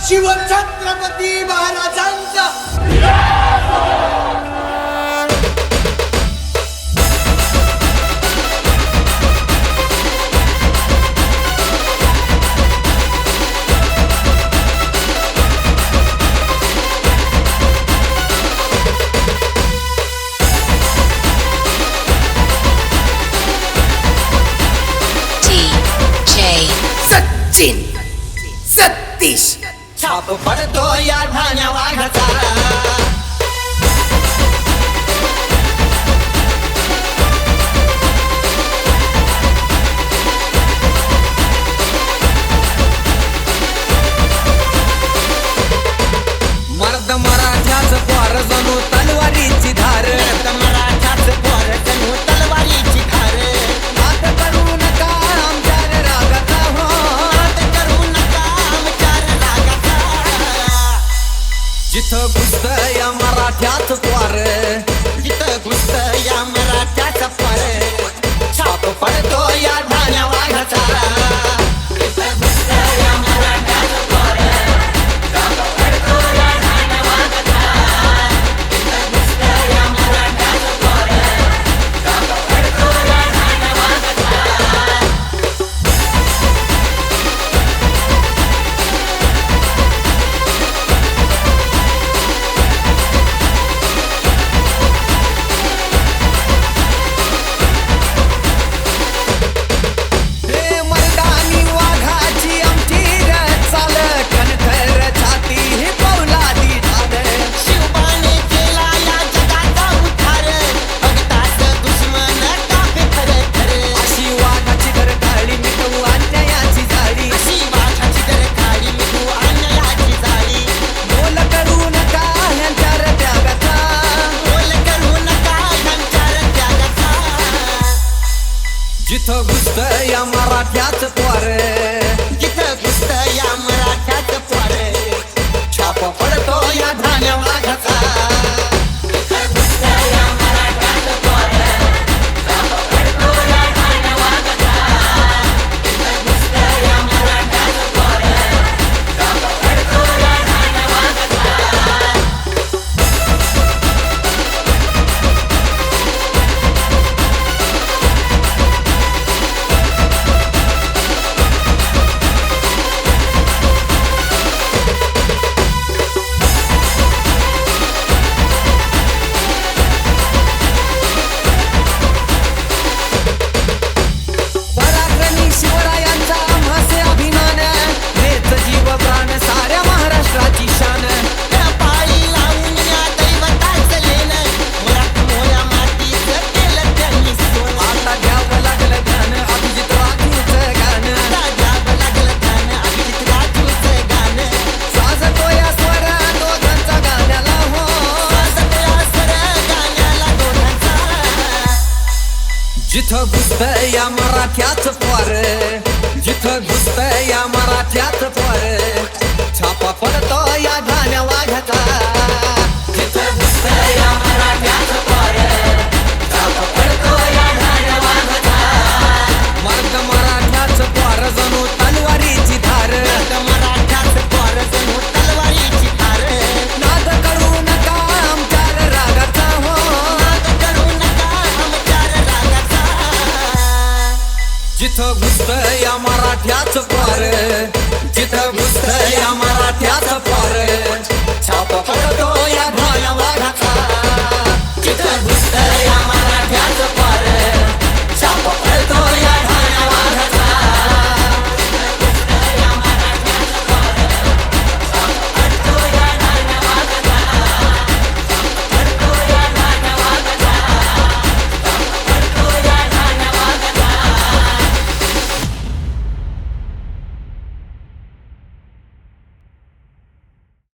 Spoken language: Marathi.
शिवछत्रपती महाराजांचा सचिन सतीश छाप पडतो या ठाण्या वाघाचा मर्द मराठ्याच पोर जणू तलवारीची धार मराठ्याच पोर जणू तलवारीची धार हात करू नका आमच्या रागाचा हो हात करू नका आमच्यार रागाचा जिथं घुसत या मराठ्याच पोर जिथं घुसत या मराठ्याचा पोर छाप पडतो या ठाण्या वाघाचा जिथं घुसत या मराठ्याच पोर जिथं घुसत या मराठ्याचं पोर छाप पडतो या ठाण्या वाघाचा जिथं घुसत या मराठ्याच पोर जिथं घुसत या मराठ्याच पोर छापा पडतो या ठाण्या वाघाचा जिथं घुसत या मराठ्याच पोर छापा पडतो या ठाण्या वाघाचा मर्द मराठ्याच पोर जणू तलवारीची धार मराठ्याचं पोर जणू तलवारीची धार नाद करू नका आमच्या रागाचा हो नाद करू नका आमच्यार रागाचा जिथं घुसत या मराठ्याच पोर जिथं घुसत या मराठ्याच